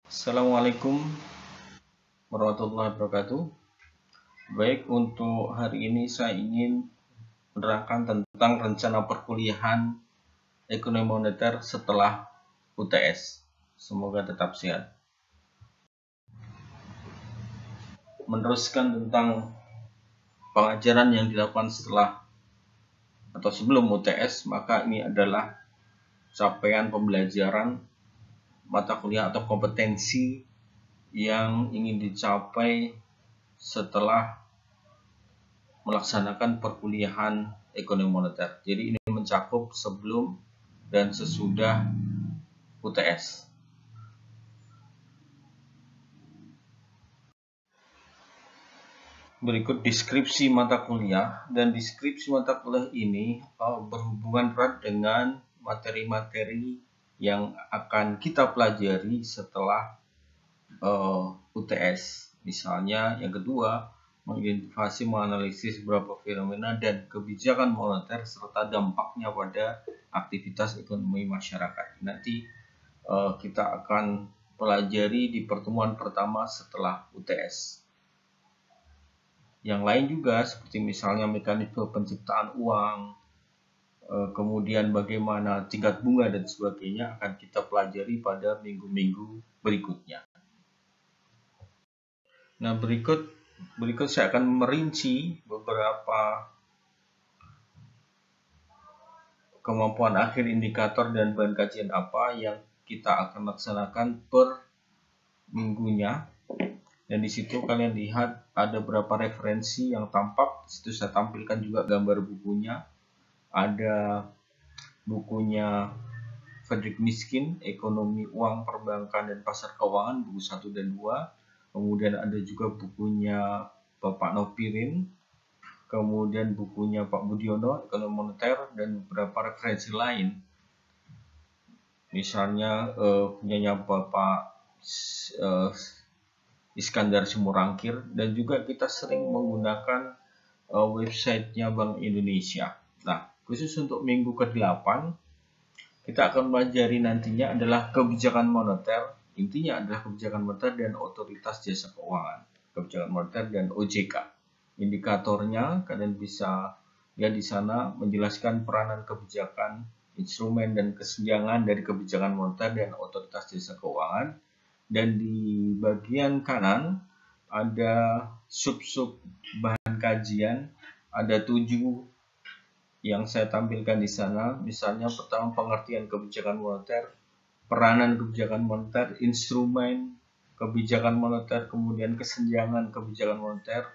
Assalamualaikum warahmatullahi wabarakatuh. Baik, untuk hari ini saya ingin menerangkan tentang rencana perkuliahan ekonomi moneter setelah UTS. Semoga tetap sehat. Meneruskan tentang pengajaran yang dilakukan setelah atau sebelum UTS, maka ini adalah capaian pembelajaran mata kuliah atau kompetensi yang ingin dicapai setelah melaksanakan perkuliahan ekonomi moneter. Jadi ini mencakup sebelum dan sesudah UTS. Berikut deskripsi mata kuliah, dan deskripsi mata kuliah ini berhubungan erat dengan materi-materi yang akan kita pelajari setelah UTS. Misalnya yang kedua, mengidentifikasi, menganalisis beberapa fenomena dan kebijakan moneter serta dampaknya pada aktivitas ekonomi masyarakat. Nanti kita akan pelajari di pertemuan pertama setelah UTS. Yang lain juga seperti misalnya mekanisme penciptaan uang, kemudian bagaimana tingkat bunga dan sebagainya akan kita pelajari pada minggu-minggu berikutnya. Nah, berikut saya akan merinci beberapa kemampuan akhir indikator dan bahan kajian apa yang kita akan laksanakan per minggunya. Dan di situ kalian lihat ada beberapa referensi yang tampak. Di situ saya tampilkan juga gambar bukunya. Ada bukunya Frederick Mishkin, Ekonomi Uang, Perbankan dan Pasar Keuangan, buku 1 dan 2. Kemudian ada juga bukunya Bapak Nopirin, kemudian bukunya Pak Budiono, Ekonomi Moneter, dan beberapa referensi lain. Misalnya punyanya Bapak Iskandar Simorangkir, dan juga kita sering menggunakan websitenya Bank Indonesia. Nah, khusus untuk minggu ke-8, kita akan pelajari nantinya adalah kebijakan moneter. Intinya adalah kebijakan moneter dan otoritas jasa keuangan, kebijakan moneter dan OJK. Indikatornya kalian bisa lihat di sana, menjelaskan peranan kebijakan, instrumen dan kesenjangan dari kebijakan moneter dan otoritas jasa keuangan. Dan di bagian kanan ada sub-sub bahan kajian, ada 7 yang saya tampilkan di sana. Misalnya pertama, pengertian kebijakan moneter, peranan kebijakan moneter, instrumen kebijakan moneter, kemudian kesenjangan kebijakan moneter,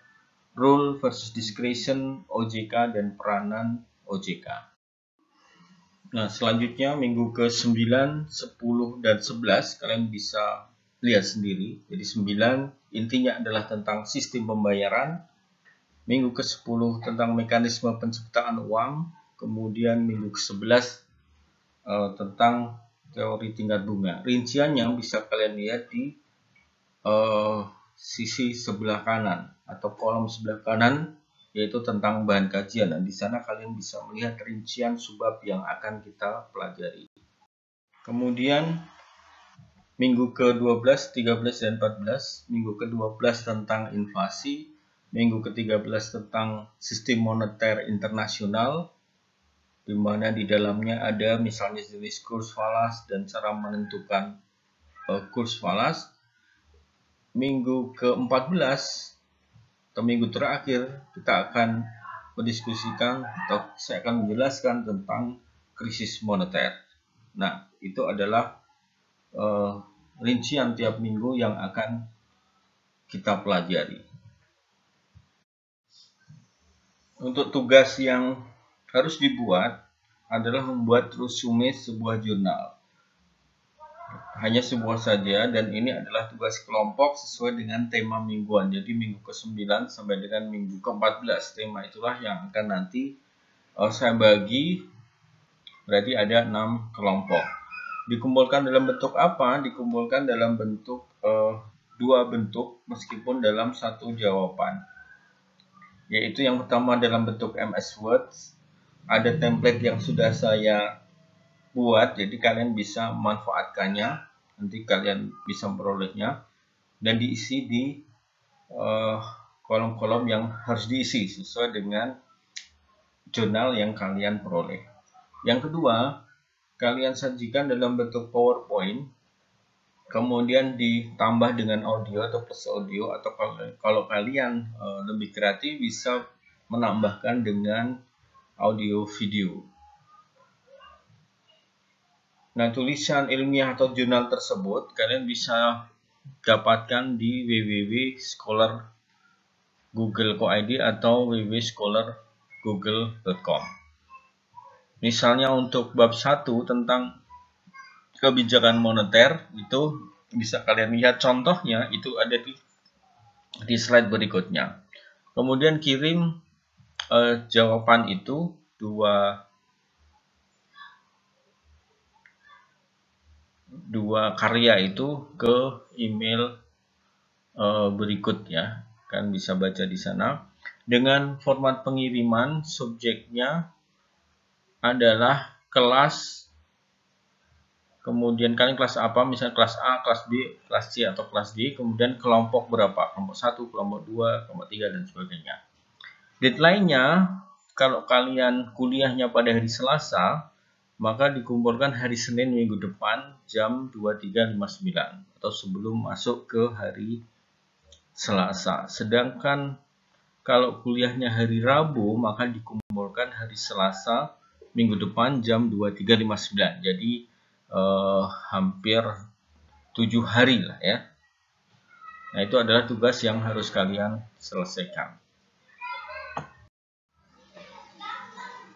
rule versus discretion OJK, dan peranan OJK. Nah, selanjutnya minggu ke-9, 10, dan 11 kalian bisa lihat sendiri. Jadi 9 intinya adalah tentang sistem pembayaran, minggu ke-10 tentang mekanisme penciptaan uang, kemudian minggu ke-11 tentang teori tingkat bunga. Rinciannya bisa kalian lihat di sisi sebelah kanan atau kolom sebelah kanan, yaitu tentang bahan kajian. Dan di sana kalian bisa melihat rincian subbab yang akan kita pelajari. Kemudian minggu ke-12, 13, dan 14, minggu ke-12 tentang inflasi, minggu ke-13 tentang sistem moneter internasional, di mana di dalamnya ada misalnya jenis kurs falas dan cara menentukan kurs falas. Minggu ke-14 atau minggu terakhir kita akan mendiskusikan atau saya akan menjelaskan tentang krisis moneter. Nah, itu adalah rincian tiap minggu yang akan kita pelajari. Untuk tugas yang harus dibuat adalah membuat resume sebuah jurnal. Hanya sebuah saja, dan ini adalah tugas kelompok sesuai dengan tema mingguan. Jadi minggu ke-9 sampai dengan minggu ke-14 tema itulah yang akan nanti saya bagi. Berarti ada 6 kelompok. Dikumpulkan dalam bentuk apa? Dikumpulkan dalam bentuk 2 bentuk meskipun dalam 1 jawaban. Yaitu yang pertama dalam bentuk MS Word. Ada template yang sudah saya buat, jadi kalian bisa memanfaatkannya. nanti kalian bisa memperolehnya, dan diisi di kolom-kolom yang harus diisi sesuai dengan jurnal yang kalian peroleh. Yang kedua, kalian sajikan dalam bentuk PowerPoint, kemudian ditambah dengan audio atau plus audio, atau kalau kalian lebih kreatif bisa menambahkan dengan audio video. Nah, tulisan ilmiah atau jurnal tersebut kalian bisa dapatkan di www.scholar Google.co.id atau www.scholargoogle.com. Misalnya untuk bab 1 tentang kebijakan moneter, itu bisa kalian lihat contohnya, itu ada di slide berikutnya. Kemudian kirim jawaban itu dua karya itu ke email berikut ya, kan bisa baca di sana. Dengan format pengiriman, subjeknya adalah kelas, kemudian kalian kelas apa, misalnya kelas A, kelas B, kelas C, atau kelas D, kemudian kelompok berapa, kelompok 1, kelompok 2, kelompok 3, dan sebagainya. Deadline-nya, kalau kalian kuliahnya pada hari Selasa, maka dikumpulkan hari Senin minggu depan jam 23.59 atau sebelum masuk ke hari Selasa. Sedangkan kalau kuliahnya hari Rabu, maka dikumpulkan hari Selasa minggu depan jam 23.59. Jadi hampir 7 hari lah ya. Nah, itu adalah tugas yang harus kalian selesaikan.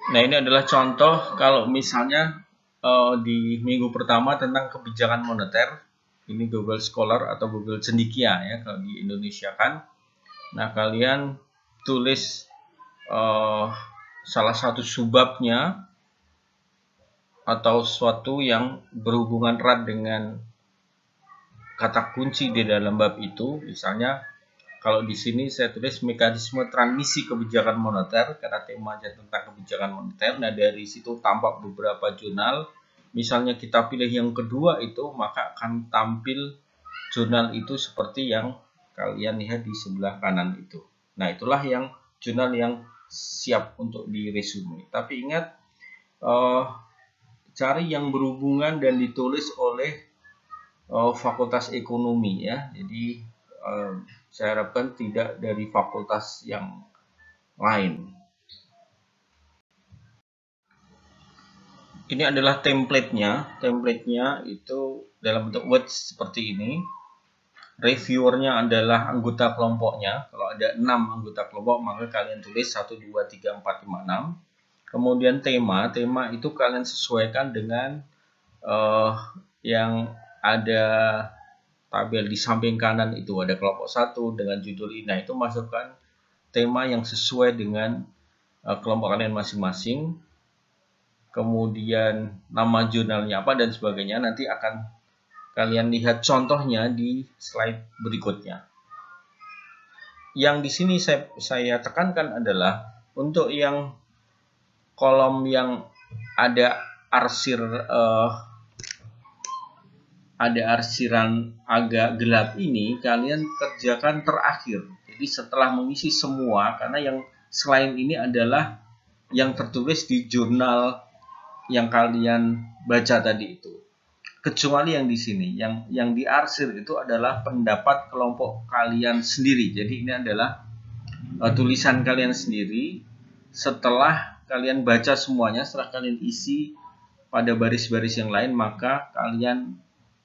Nah, ini adalah contoh kalau misalnya di minggu pertama tentang kebijakan moneter. Ini Google Scholar atau Google Cendekia ya kalau di Indonesia kan. Nah, kalian tulis salah satu subbabnya atau sesuatu yang berhubungan erat dengan kata kunci di dalam bab itu. Misalnya kalau di sini saya tulis mekanisme transmisi kebijakan moneter karena temanya tentang kebijakan moneter. Nah, dari situ tampak beberapa jurnal. Misalnya kita pilih yang kedua itu, maka akan tampil jurnal itu seperti yang kalian lihat di sebelah kanan itu. Nah, itulah yang jurnal yang siap untuk diresume. Tapi ingat, cari yang berhubungan dan ditulis oleh fakultas ekonomi ya. Jadi saya harapkan tidak dari fakultas yang lain. Ini adalah template-nya. Template-nya itu dalam bentuk Word seperti ini. Reviewernya adalah anggota kelompoknya. Kalau ada 6 anggota kelompok, maka kalian tulis 1, 2, 3, 4, 5, 6. Kemudian tema itu kalian sesuaikan dengan yang ada tabel di samping kanan itu. Ada kelompok 1 dengan judul ini. Nah, itu masukkan tema yang sesuai dengan kelompok kalian masing-masing. Kemudian nama jurnalnya apa dan sebagainya. Nanti akan kalian lihat contohnya di slide berikutnya. Yang di sini saya tekankan adalah untuk yang kolom yang ada arsiran agak gelap ini kalian kerjakan terakhir. Jadi setelah mengisi semua, karena yang selain ini adalah yang tertulis di jurnal yang kalian baca tadi itu. Kecuali yang di sini, yang diarsir itu adalah pendapat kelompok kalian sendiri. Jadi ini adalah tulisan kalian sendiri. Setelah kalian baca semuanya, setelah kalian isi pada baris-baris yang lain, maka kalian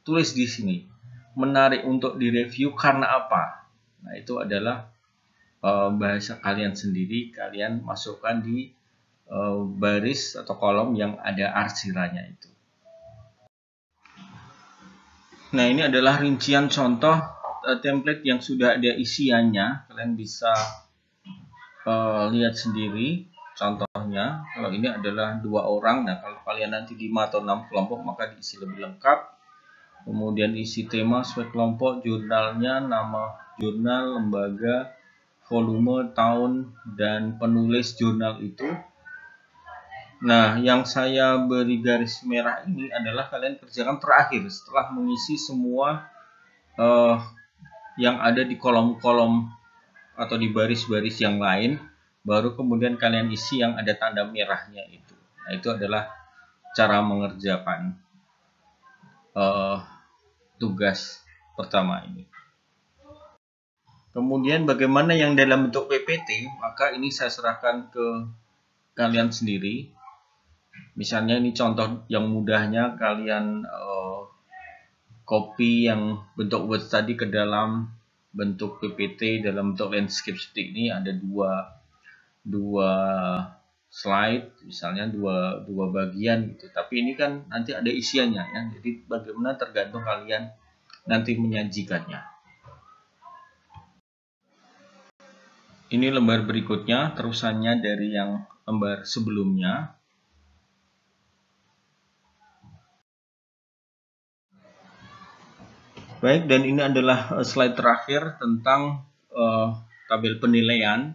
tulis di sini. Menarik untuk direview karena apa? Nah, itu adalah bahasa kalian sendiri. Kalian masukkan di baris atau kolom yang ada arsirannya itu. Nah, ini adalah rincian contoh template yang sudah ada isiannya. Kalian bisa lihat sendiri contohnya. Kalau ini adalah 2 orang. Nah, kalau kalian nanti 5 atau 6 kelompok, maka diisi lebih lengkap. Kemudian isi tema sesuai kelompok, jurnalnya, nama jurnal, lembaga, volume, tahun, dan penulis jurnal itu. Nah, yang saya beri garis merah ini adalah kalian kerjakan terakhir setelah mengisi semua yang ada di kolom-kolom atau di baris-baris yang lain, baru kemudian kalian isi yang ada tanda merahnya itu. Nah, itu adalah cara mengerjakan tugas pertama ini. Kemudian bagaimana yang dalam bentuk PPT, maka ini saya serahkan ke kalian sendiri. Misalnya ini contoh yang mudahnya, kalian copy yang bentuk Word tadi ke dalam bentuk PPT dalam bentuk landscape seperti ini. Ada dua slide, misalnya dua bagian gitu. Tapi ini kan nanti ada isiannya ya. Jadi bagaimana tergantung kalian nanti menyajikannya. Ini lembar berikutnya, terusannya dari yang lembar sebelumnya. Baik, dan ini adalah slide terakhir tentang tabel penilaian.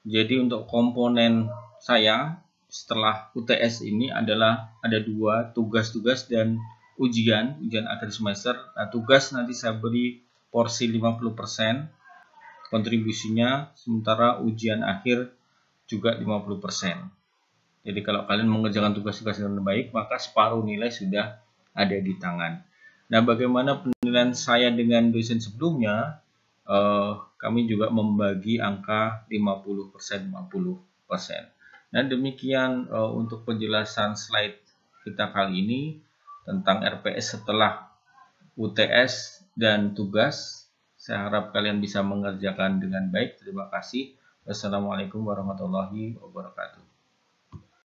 Jadi untuk komponen saya setelah UTS ini adalah ada dua, tugas-tugas dan ujian akhir semester. Nah, tugas nanti saya beri porsi 50% kontribusinya, sementara ujian akhir juga 50%. Jadi kalau kalian mengerjakan tugas-tugas dengan baik, maka separuh nilai sudah ada di tangan. Nah, bagaimana penilaian saya dengan dosen sebelumnya? Kami juga membagi angka 50%, 50%. Nah, demikian untuk penjelasan slide kita kali ini tentang RPS setelah UTS dan tugas. Saya harap kalian bisa mengerjakan dengan baik. Terima kasih. Wassalamualaikum warahmatullahi wabarakatuh.